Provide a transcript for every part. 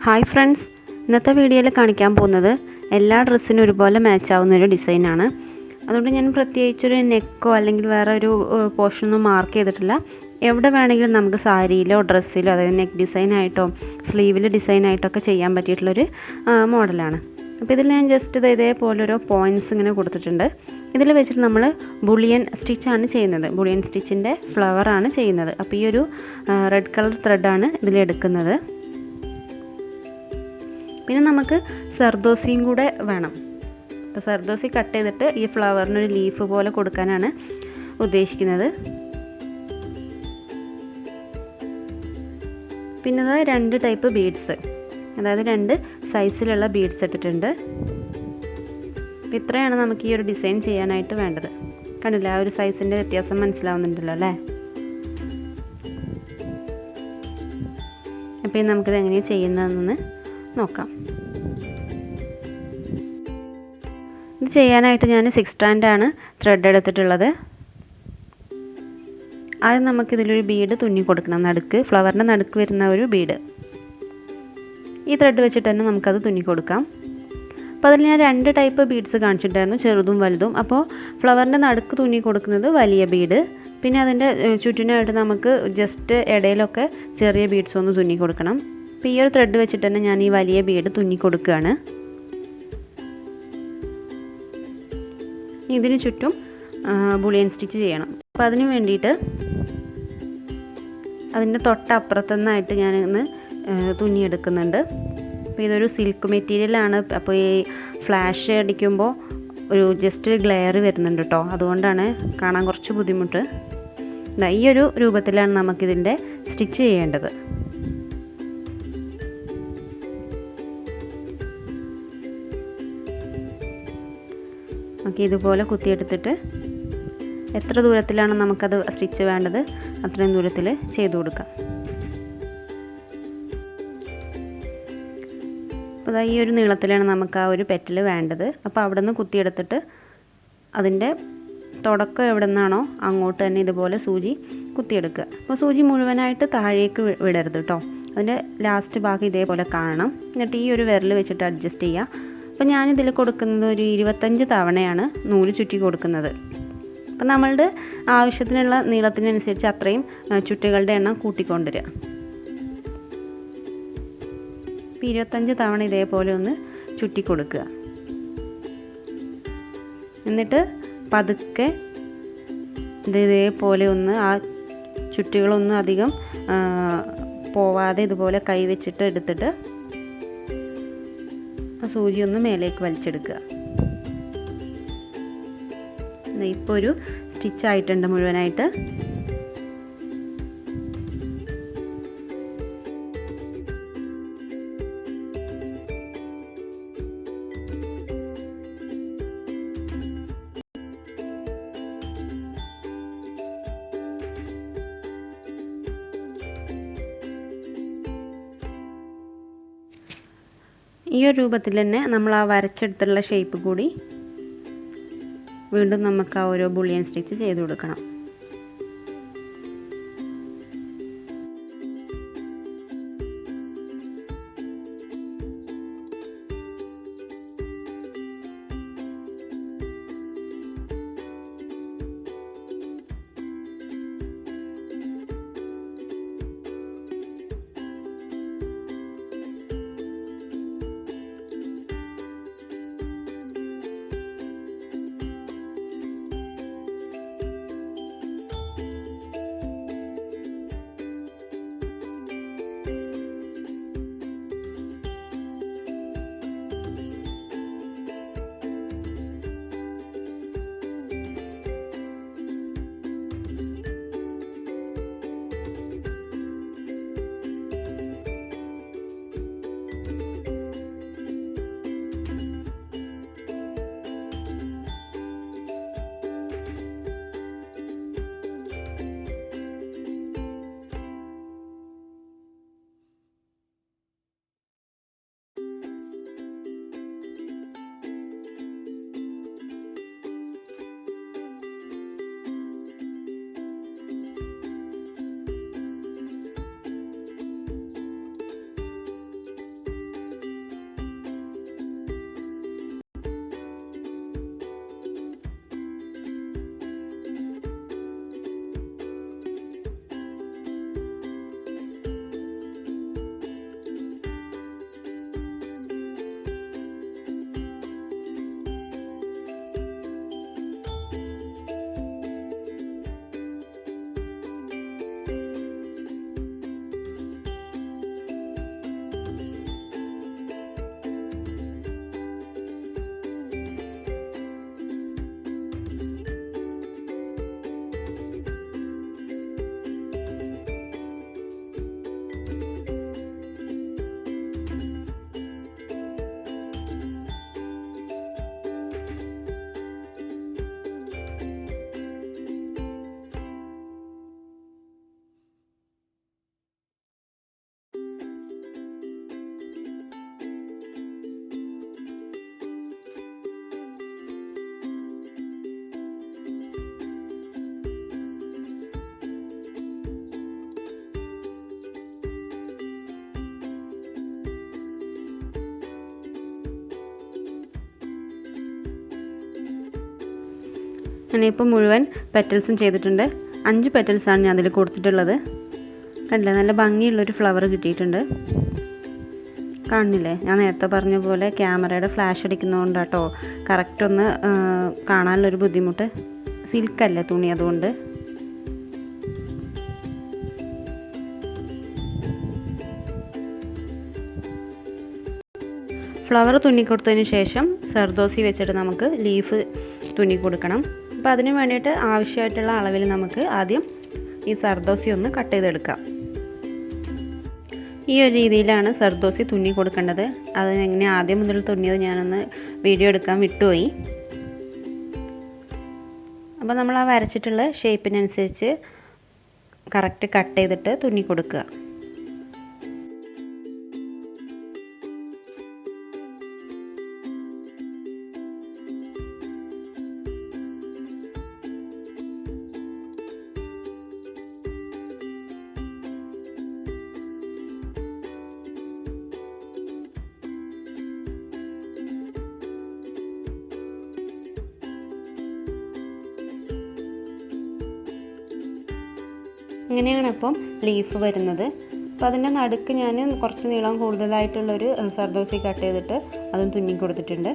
Hi friends, ഇന്നത്തെ വീഡിയോയിൽ കാണിക്കാൻ പോകുന്നത് എല്ലാ ഡ്രസ്സിനും ഒരുപോലെ മാച്ച് ആവുന്നൊരു ഡിസൈനാണ്. അതുകൊണ്ട് ഞാൻ പ്രത്യേകിച്ചൊരു നെക്കോ അല്ലെങ്കിൽ വേറെ ഒരു പോർഷനൊന്നും മാർക്ക് ചെയ്തിട്ടില്ല. എവിടെ വേണമെങ്കിലും നമുക്ക് സാരിയിലോ ഡ്രസ്സിലോ അതായത് നെക്ക് ഡിസൈനായിട്ടോ സ്ലീവിൽ ഡിസൈനായിട്ടൊക്കെ ചെയ്യാൻ പറ്റിയിട്ടുള്ളൊരു മോഡലാണ്. അപ്പോൾ ഇതിൽ ഞാൻ ജസ്റ്റ് ഇതേപോലൊരു പോയിൻറ്റ്സ് ഇങ്ങനെ കൊടുത്തിട്ടുണ്ട്. ഇതിൽ വെച്ചിട്ട് നമ്മൾ ബുളിയൻ സ്റ്റിച്ചാണ് ചെയ്യുന്നത്. ബുളിയൻ സ്റ്റിച്ചിൻ്റെ ഫ്ലവറാണ് ചെയ്യുന്നത്. അപ്പോൾ ഈ ഒരു റെഡ് കളർ ത്രെഡാണ് ഇതിലെടുക്കുന്നത്. പിന്നെ നമുക്ക് സർദോസിയും കൂടെ വേണം. അപ്പോൾ സർദോസി കട്ട് ചെയ്തിട്ട് ഈ ഫ്ലവറിനൊരു ലീഫ് പോലെ കൊടുക്കാനാണ് ഉദ്ദേശിക്കുന്നത്. പിന്നെ അത് 2 ടൈപ്പ് ബീഡ്സ്, അതായത് 2 സൈസിലുള്ള ബീഡ്സ് ഇട്ടിട്ടുണ്ട്. അപ്പോൾ ഇത്രയാണ് നമുക്ക് ഈ ഒരു ഡിസൈൻ ചെയ്യാനായിട്ട് വേണ്ടത്. കണ്ടില്ല, ആ ഒരു സൈസിൻ്റെ വ്യത്യാസം മനസ്സിലാവുന്നുണ്ടല്ലോ അല്ലേ? അപ്പോൾ നമുക്കിത് എങ്ങനെയാണ് ചെയ്യുന്നതെന്ന് നോക്കാം. ഇത് ചെയ്യാനായിട്ട് ഞാൻ 6 സ്ട്രാൻഡാണ് ത്രെഡ് എടുത്തിട്ടുള്ളത്. ആദ്യം നമുക്കിതിലൊരു ബീഡ് തുന്നി കൊടുക്കണം. നടുക്ക്, ഫ്ലവറിൻ്റെ നടുക്ക് വരുന്ന ഒരു ബീഡ്. ഈ ത്രെഡ് വെച്ചിട്ട് തന്നെ നമുക്കത് തുന്നി കൊടുക്കാം. അപ്പോൾ അതിൽ ഞാൻ 2 ടൈപ്പ് ബീഡ്സ് കാണിച്ചിട്ടുണ്ടായിരുന്നു, ചെറുതും വലുതും. അപ്പോൾ ഫ്ലവറിൻ്റെ നടുക്ക് തുന്നി കൊടുക്കുന്നത് വലിയ ബീഡ്, പിന്നെ അതിൻ്റെ ചുറ്റിനായിട്ട് നമുക്ക് ജസ്റ്റ് ഇടയിലൊക്കെ ചെറിയ ബീഡ്സ് ഒന്ന് തുന്നി കൊടുക്കണം. അപ്പോൾ ഈ ഒരു ത്രെഡ് വെച്ചിട്ട് തന്നെ ഞാൻ ഈ വലിയ ബീഡ് തുന്നി കൊടുക്കുകയാണ്. ഇതിന് ചുറ്റും ബുളിയൻ സ്റ്റിച്ച് ചെയ്യണം. അപ്പോൾ അതിന് വേണ്ടിയിട്ട് അതിൻ്റെ തൊട്ടപ്പുറത്തുനിന്നായിട്ട് ഞാനിന്ന് തുന്നിയെടുക്കുന്നുണ്ട്. അപ്പോൾ ഇതൊരു സിൽക്ക് മെറ്റീരിയലാണ്. അപ്പോൾ ഈ ഫ്ലാഷ് അടിക്കുമ്പോൾ ഒരു ജസ്റ്റ് ഗ്ലെയർ വരുന്നുണ്ട് കേട്ടോ, അതുകൊണ്ടാണ് കാണാൻ കുറച്ച് ബുദ്ധിമുട്ട്. ഈ ഒരു രൂപത്തിലാണ് നമുക്കിതിൻ്റെ സ്റ്റിച്ച് ചെയ്യേണ്ടത്. നമുക്ക് ഇതുപോലെ കുത്തിയെടുത്തിട്ട് എത്ര ദൂരത്തിലാണ് നമുക്കത് സ്റ്റിച്ച് വേണ്ടത് അത്രയും ദൂരത്തിൽ ചെയ്ത് കൊടുക്കാം. അപ്പോൾ ഈ ഒരു നീളത്തിലാണ് നമുക്ക് ആ ഒരു പെറ്റൽ വേണ്ടത്. അപ്പോൾ അവിടെ നിന്ന് കുത്തിയെടുത്തിട്ട് അതിൻ്റെ തുടക്കം എവിടെ നിന്നാണോ അങ്ങോട്ട് തന്നെ ഇതുപോലെ സൂചി കുത്തിയെടുക്കുക. അപ്പോൾ സൂചി മുഴുവനായിട്ട് താഴേക്ക് വിടരുത് കേട്ടോ, അതിൻ്റെ ലാസ്റ്റ് ഭാഗം ഇതേപോലെ കാണണം. എന്നിട്ട് ഈ ഒരു വിരൽ വെച്ചിട്ട് അഡ്ജസ്റ്റ് ചെയ്യുക. അപ്പോൾ ഞാനിതിൽ കൊടുക്കുന്നത് ഒരു 25 തവണയാണ് നൂല് ചുറ്റി കൊടുക്കുന്നത്. അപ്പോൾ നമ്മളുടെ ആവശ്യത്തിനുള്ള നീളത്തിനനുസരിച്ച് അത്രയും ചുറ്റുകളുടെ എണ്ണം കൂട്ടിക്കൊണ്ടുവരിക. അപ്പോൾ 25 തവണ ഇതേപോലെ ഒന്ന് ചുറ്റി കൊടുക്കുക. എന്നിട്ട് പതുക്കെ ഇതേപോലെ ഒന്ന് ആ ചുറ്റുകളൊന്നും അധികം പോവാതെ ഇതുപോലെ കൈ വെച്ചിട്ട് എടുത്തിട്ട് ആ സൂചി ഒന്ന് മേലേക്ക് വലിച്ചെടുക്കുക. ഇപ്പോൾ ഒരു സ്റ്റിച്ച് ആയിട്ടുണ്ട് മുഴുവനായിട്ട്. ഈ ഒരു രൂപത്തിൽ തന്നെ നമ്മൾ ആ വരച്ചെടുത്തുള്ള ഷേപ്പ് കൂടി വീണ്ടും നമുക്ക് ആ ഓരോ ബുള്ളിയൻ സ്റ്റിച്ച് ചെയ്ത് കൊടുക്കണം. ഞാനിപ്പോൾ മുഴുവൻ പെറ്റൽസും ചെയ്തിട്ടുണ്ട്. 5 പെറ്റൽസാണ് ഞാൻ അതിൽ കൊടുത്തിട്ടുള്ളത്. കണ്ടില്ലേ, നല്ല ഭംഗിയുള്ളൊരു ഫ്ലവർ കിട്ടിയിട്ടുണ്ട്. കാണുന്നില്ലേ, ഞാൻ നേരത്തെ പറഞ്ഞ പോലെ ക്യാമറയുടെ ഫ്ലാഷ് അടിക്കുന്നതുകൊണ്ട് കേട്ടോ കറക്റ്റ് ഒന്ന് കാണാനുള്ളൊരു ബുദ്ധിമുട്ട്. സിൽക്കല്ലേ തുണി, അതുകൊണ്ട്. ഫ്ലവർ തുന്നി കൊടുത്തതിന് ശേഷം സർദോസി വെച്ചിട്ട് നമുക്ക് ലീഫ് തുന്നി കൊടുക്കണം. അപ്പോൾ അതിന് വേണ്ടിയിട്ട് ആവശ്യമായിട്ടുള്ള അളവിൽ നമുക്ക് ആദ്യം ഈ സർദോസി ഒന്ന് കട്ട് ചെയ്തെടുക്കാം. ഈ ഒരു രീതിയിലാണ് സർദോസി തുന്നി കൊടുക്കേണ്ടത്. അതിനെങ്ങനെ ആദ്യം മുതൽ തുന്നിയത് ഞാനൊന്ന് വീഡിയോ എടുക്കാൻ വിട്ടുപോയി. അപ്പോൾ നമ്മൾ ആ വരച്ചിട്ടുള്ള ഷേപ്പിനനുസരിച്ച് കറക്റ്റ് കട്ട് ചെയ്തിട്ട് തുന്നി കൊടുക്കുക. ഇങ്ങനെയാണ് അപ്പം ലീഫ് വരുന്നത്. അപ്പോൾ അതിൻ്റെ നടുക്ക് ഞാൻ കുറച്ച് നീളം കൂടുതലായിട്ടുള്ളൊരു സർദോസി കട്ട് ചെയ്തിട്ട് അതും തുന്നി കൊടുത്തിട്ടുണ്ട്.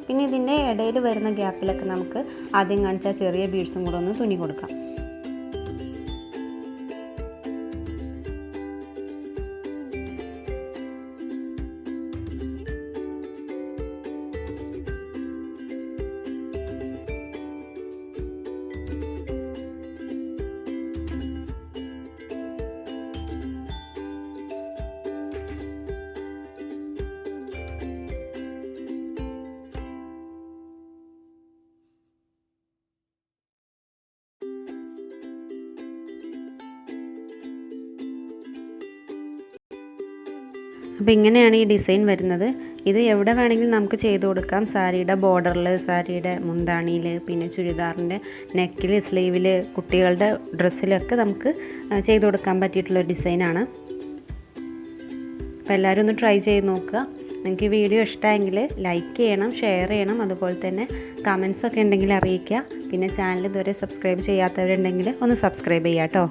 പിന്നെ ഇതിൻ്റെ ഇടയിൽ വരുന്ന ഗ്യാപ്പിലൊക്കെ നമുക്ക് ആദ്യം കാണിച്ച ചെറിയ ബീഡ്സും കൂടെ ഒന്ന് തുന്നി കൊടുക്കാം. അപ്പോൾ ഇങ്ങനെയാണ് ഈ ഡിസൈൻ വരുന്നത്. ഇത് എവിടെ വേണമെങ്കിലും നമുക്ക് ചെയ്ത് കൊടുക്കാം. സാരിയുടെ ബോർഡറിൽ, സാരിയുടെ മുന്താണിയിൽ, പിന്നെ ചുരിദാറിൻ്റെ നെക്കിൽ, സ്ലീവിൽ, കുട്ടികളുടെ ഡ്രസ്സിലൊക്കെ നമുക്ക് ചെയ്ത് കൊടുക്കാൻ പറ്റിയിട്ടുള്ള ഡിസൈനാണ്. അപ്പോൾ എല്ലാവരും ഒന്ന് ട്രൈ ചെയ്ത് നോക്കുക. നിങ്ങൾക്ക് ഈ വീഡിയോ ഇഷ്ടമായെങ്കിൽ ലൈക്ക് ചെയ്യണം, ഷെയർ ചെയ്യണം, അതുപോലെ തന്നെ കമൻസൊക്കെ ഉണ്ടെങ്കിൽ അറിയിക്കുക. പിന്നെ ചാനൽ ഇതുവരെ സബ്സ്ക്രൈബ് ചെയ്യാത്തവരുണ്ടെങ്കിൽ ഒന്ന് സബ്സ്ക്രൈബ് ചെയ്യാം കേട്ടോ.